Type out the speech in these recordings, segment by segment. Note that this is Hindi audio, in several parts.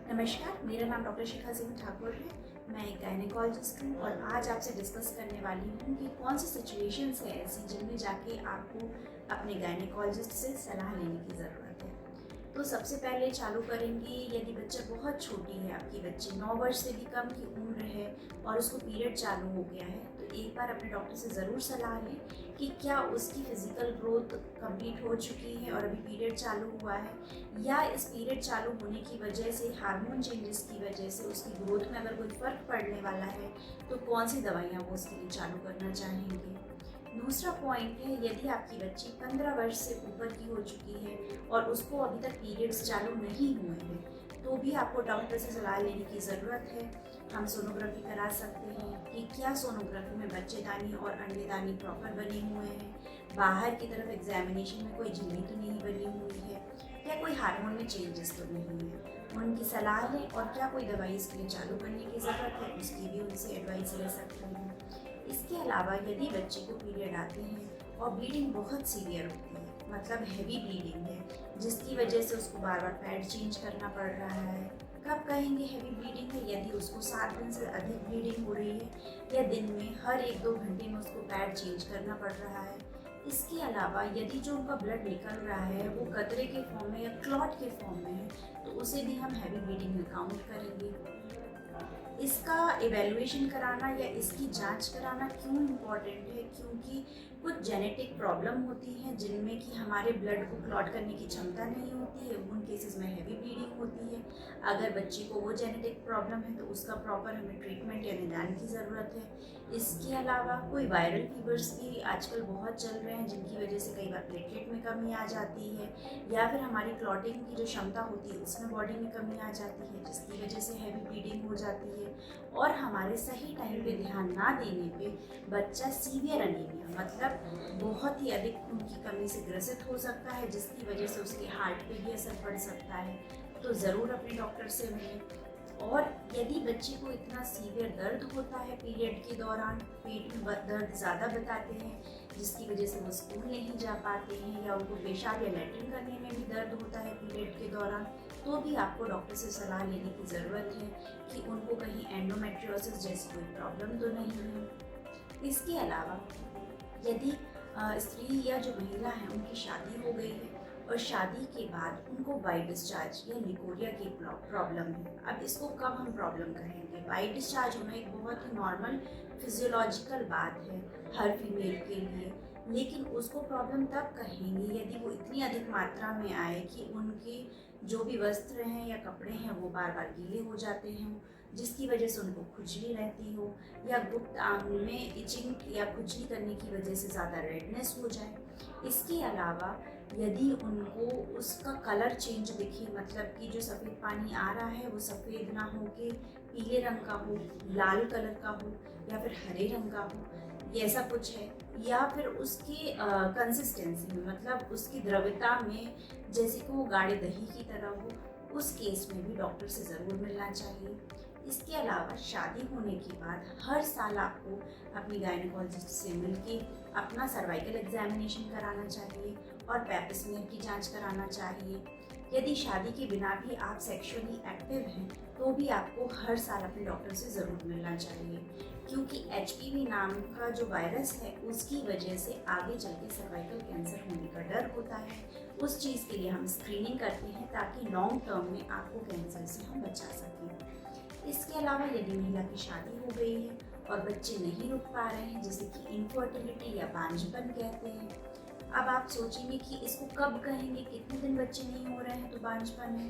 नमस्कार, मेरा नाम डॉक्टर शिखा सिंह ठाकुर है। मैं एक गायनेकोलॉजिस्ट हूँ और आज आपसे डिस्कस करने वाली हूँ कि कौन सी सिचुएशंस है ऐसी जिनमें जाके आपको अपने गायनेकोलॉजिस्ट से सलाह लेने की ज़रूरत है। तो सबसे पहले चालू करेंगे, यदि बच्चा बहुत छोटी है, आपकी बच्ची 9 वर्ष से भी कम की उम्र है और उसको पीरियड चालू हो गया है, तो एक बार अपने डॉक्टर से ज़रूर सलाह लें कि क्या उसकी फिज़िकल ग्रोथ कंप्लीट हो चुकी है और अभी पीरियड चालू हुआ है, या इस पीरियड चालू होने की वजह से हार्मोन चेंजेस की वजह से उसकी ग्रोथ में अगर कोई फ़र्क पड़ने वाला है तो कौन सी दवाइयाँ वो उसके लिए चालू करना चाहेंगे। दूसरा पॉइंट है, यदि आपकी बच्ची 15 वर्ष से ऊपर की हो चुकी है और उसको अभी तक पीरियड्स चालू नहीं हुए हैं, तो भी आपको डॉक्टर से सलाह लेने की ज़रूरत है। हम सोनोग्राफी करा सकते हैं कि क्या सोनोग्राफी में बच्चेदानी और अंडेदानी प्रॉपर बने हुए हैं, बाहर की तरफ एग्जामिनेशन में कोई झिल्ली तो नहीं बनी हुई है, या कोई हार्मोन में चेंजेस तो नहीं है। उनकी सलाह लें और क्या कोई दवाई इसके लिए चालू करने की ज़रूरत है, उसकी भी उनसे एडवाइस ले सकते हैं। इसके अलावा यदि बच्चे को पीरियड आते हैं और ब्लीडिंग बहुत सीवियर होती है, मतलब हैवी ब्लीडिंग है, जिसकी वजह से उसको बार बार पैड चेंज करना पड़ रहा है। कब कहेंगे हैवी ब्लीडिंग है? यदि उसको 7 दिन से अधिक ब्लीडिंग हो रही है या दिन में हर 1-2 घंटे में उसको पैड चेंज करना पड़ रहा है। इसके अलावा यदि जो उनका ब्लड निकल रहा है वो कतरे के फॉर्म में या क्लॉट के फॉर्म में है, तो उसे भी हम हैवी ब्लीडिंग में काउंट करेंगे। इसका एवेलुएशन कराना या इसकी जांच कराना क्यों इम्पॉर्टेंट है? क्योंकि कुछ जेनेटिक प्रॉब्लम होती हैं जिनमें कि हमारे ब्लड को क्लॉट करने की क्षमता नहीं होती है, उन केसेस में हैवी ब्लीडिंग होती है। अगर बच्ची को वो जेनेटिक प्रॉब्लम है तो उसका प्रॉपर हमें ट्रीटमेंट या निदान की ज़रूरत है। इसके अलावा कोई वायरल फीवर्स भी आजकल बहुत चल रहे हैं, जिनकी वजह से कई बार प्लेटलेट में कमी आ जाती है, या फिर हमारी क्लॉटिंग की जो क्षमता होती है उसमें बॉडी में कमी आ जाती है, जिसकी वजह से हैवी ब्लीडिंग हो जाती है। और हमारे सही टाइम पे ध्यान ना देने पे बच्चा सीवियर अनीमिया, मतलब बहुत ही अधिक खून की कमी से ग्रसित हो सकता है, जिसकी वजह से उसके हार्ट पे भी असर पड़ सकता है। तो ज़रूर अपने डॉक्टर से मिलें। और यदि बच्चे को इतना सीवियर दर्द होता है पीरियड के दौरान, पेट में दर्द ज़्यादा बताते हैं, जिसकी वजह से वो स्कूल नहीं जा पाते हैं, या उनको पेशाब या लैट्रिन करने में भी दर्द होता है पीरियड के दौरान, तो भी आपको डॉक्टर से सलाह लेने की ज़रूरत है कि उनको कहीं एंडोमेट्रियोसिस जैसी कोई प्रॉब्लम तो नहीं है। इसके अलावा यदि स्त्री या जो महिला है उनकी शादी हो गई है और शादी के बाद उनको वाई डिस्चार्ज या लिकोरिया की प्रॉब्लम है, अब इसको कब हम प्रॉब्लम कहेंगे? वाई डिस्चार्ज होना एक बहुत ही नॉर्मल फिजियोलॉजिकल बात है हर फीमेल के लिए, लेकिन उसको प्रॉब्लम तब कहेंगे यदि वो इतनी अधिक मात्रा में आए कि उनके जो भी वस्त्र हैं या कपड़े हैं वो बार बार गीले हो जाते हैं, जिसकी वजह से उनको खुजली रहती हो, या गुप्त आंग में इचिंग या खुजली करने की वजह से ज़्यादा रेडनेस हो जाए। इसके अलावा यदि उनको उसका कलर चेंज दिखे, मतलब कि जो सफ़ेद पानी आ रहा है वो सफ़ेद ना हो के पीले रंग का हो, लाल कलर का हो, या फिर हरे रंग का हो, ऐसा कुछ है, या फिर उसकी कंसिस्टेंसी में, मतलब उसकी द्रव्यता में जैसे कि वो गाढ़े दही की तरह हो, उस केस में भी डॉक्टर से ज़रूर मिलना चाहिए। इसके अलावा शादी होने के बाद हर साल आपको अपनी गायनेकोलॉजिस्ट से मिलके अपना सर्वाइकल एग्जामिनेशन कराना चाहिए और पेपिस्मियर की जांच कराना चाहिए। यदि शादी के बिना भी आप सेक्सुअली एक्टिव हैं तो भी आपको हर साल अपने डॉक्टर से ज़रूर मिलना चाहिए, क्योंकि एचपीवी नाम का जो वायरस है उसकी वजह से आगे चल के सर्वाइकल कैंसर होने का डर होता है। उस चीज़ के लिए हम स्क्रीनिंग करते हैं ताकि लॉन्ग टर्म में आपको कैंसर से हम बचा सकें। इसके अलावा यदि महिला की शादी हो गई है और बच्चे नहीं रुक पा रहे हैं, जैसे कि इनफर्टिलिटी या बांझपन कहते हैं, अब आप सोचेंगे कि इसको कब कहेंगे, कितने दिन बच्चे नहीं हो रहे हैं तो बांझपन है।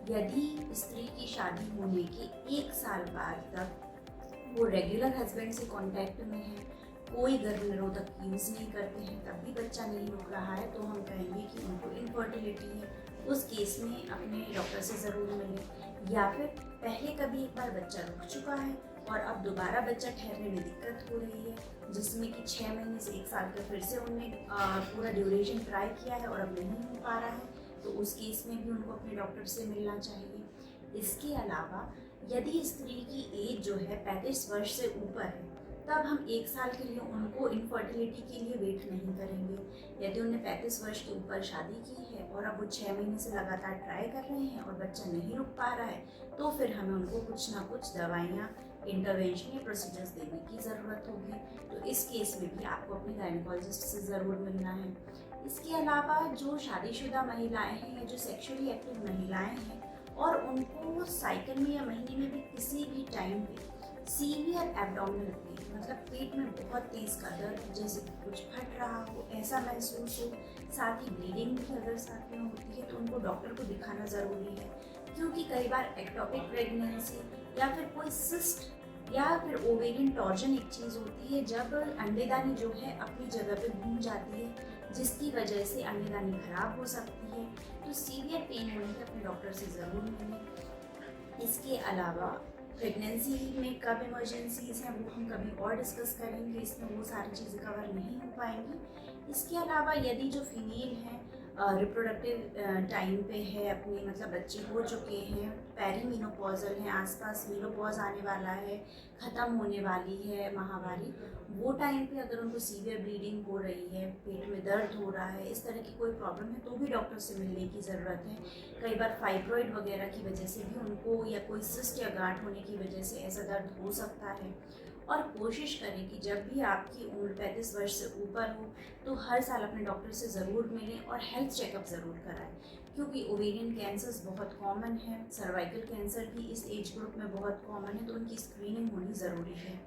यदि स्त्री की शादी होने के 1 साल बाद तक वो रेगुलर हस्बैंड से कांटेक्ट में है, कोई गर्भ निरोधक यूज़ नहीं करते हैं, तब भी बच्चा नहीं रुक रहा है, तो हम कहेंगे कि उनको इनफर्टिलिटी है। उस केस में अपने डॉक्टर से ज़रूर मिलें। या फिर पहले कभी एक बार बच्चा रुक चुका है और अब दोबारा बच्चा ठहरने में दिक्कत हो रही है, जिसमें कि 6 महीने से 1 साल का फिर से उनने पूरा ड्यूरेशन ट्राई किया है और अब नहीं हो पा रहा है, तो उस केस में भी उनको अपने डॉक्टर से मिलना चाहिए। इसके अलावा यदि स्त्री की एज जो है 35 वर्ष से ऊपर है, तब हम 1 साल के लिए उनको इनफर्टिलिटी के लिए वेट नहीं करेंगे। यदि उन्हें 35 वर्ष के ऊपर शादी की है और अब वो 6 महीने से लगातार ट्राई कर रहे हैं और बच्चा नहीं रुक पा रहा है, तो फिर हमें उनको कुछ ना कुछ दवाइयाँ, इंटरवेंशन या प्रोसीजर्स देने की ज़रूरत होगी। तो इस केस में भी आपको अपने गायनेकोलॉजिस्ट से ज़रूर मिलना है। इसके अलावा जो शादीशुदा महिलाएं हैं या जो सेक्सुअली एक्टिव महिलाएं हैं और उनको साइकिल में या महीने में भी किसी भी टाइम पे सीवियर एब्डोमिनल पेन, मतलब पेट में बहुत तेज़ का दर्द, जैसे कि कुछ फट रहा हो ऐसा महसूस हो, साथ ही ब्लीडिंग भी अगर साथ में होती है तो उनको डॉक्टर को दिखाना ज़रूरी है। क्योंकि कई बार एक्टोपिक प्रेगनेंसी या फिर कोई सिस्ट या फिर ओवेरियन टॉर्जन एक चीज़ होती है जब अंडेदानी जो है अपनी जगह पे घूम जाती है, जिसकी वजह से अंडेदानी खराब हो सकती है। तो सीवियर पेन होने पर अपने डॉक्टर से ज़रूर मिलें। इसके अलावा प्रेगनेंसी में कब इमरजेंसीज हैं वो हम कभी और डिस्कस करेंगे, इसमें वो सारी चीज़ें कवर नहीं हो पाएंगी। इसके अलावा यदि जो फीमेल हैं रिप्रोडक्टिव टाइम पे है, अपने मतलब बच्चे हो चुके हैं, पेरीमेनोपॉजल हैं, आसपास मेनोपॉज आने वाला है, ख़त्म होने वाली है माहवारी, वो टाइम पे अगर उनको सीवियर ब्लीडिंग हो रही है, पेट में दर्द हो रहा है, इस तरह की कोई प्रॉब्लम है तो भी डॉक्टर से मिलने की ज़रूरत है। कई बार फाइब्रॉइड वगैरह की वजह से भी उनको या कोई सिस्ट या गांठ होने की वजह से ऐसा दर्द हो सकता है। और कोशिश करें कि जब भी आपकी उम्र 35 वर्ष से ऊपर हो तो हर साल अपने डॉक्टर से ज़रूर मिलें और हेल्थ चेकअप ज़रूर कराएं, क्योंकि ओवेरियन कैंसर्स बहुत कॉमन है, सर्वाइकल कैंसर भी इस एज ग्रुप में बहुत कॉमन है, तो उनकी स्क्रीनिंग होनी ज़रूरी है।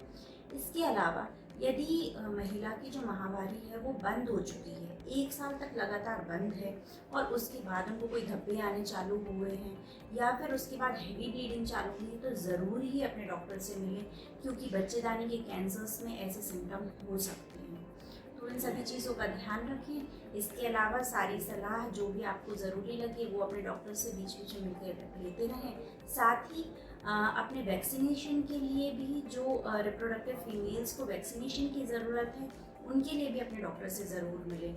इसके अलावा यदि महिला की जो माहवारी है वो बंद हो चुकी है, 1 साल तक लगातार बंद है और उसके बाद उनको कोई धब्बे आने चालू हुए हैं या फिर उसके बाद हेवी ब्लीडिंग चालू हुई है, तो ज़रूर ही अपने डॉक्टर से मिलें, क्योंकि बच्चेदानी के कैंसर्स में ऐसे सिम्टम हो सकते हैं। तो इन सभी चीज़ों का ध्यान रखें। इसके अलावा सारी सलाह जो भी आपको ज़रूरी लगे वो अपने डॉक्टर से बीच बीच में मिलकर लेते रहें। साथ ही अपने वैक्सीनेशन के लिए भी जो रिप्रोडक्टिव फीमेल्स को वैक्सीनेशन की ज़रूरत है, उनके लिए भी अपने डॉक्टर से ज़रूर मिलें।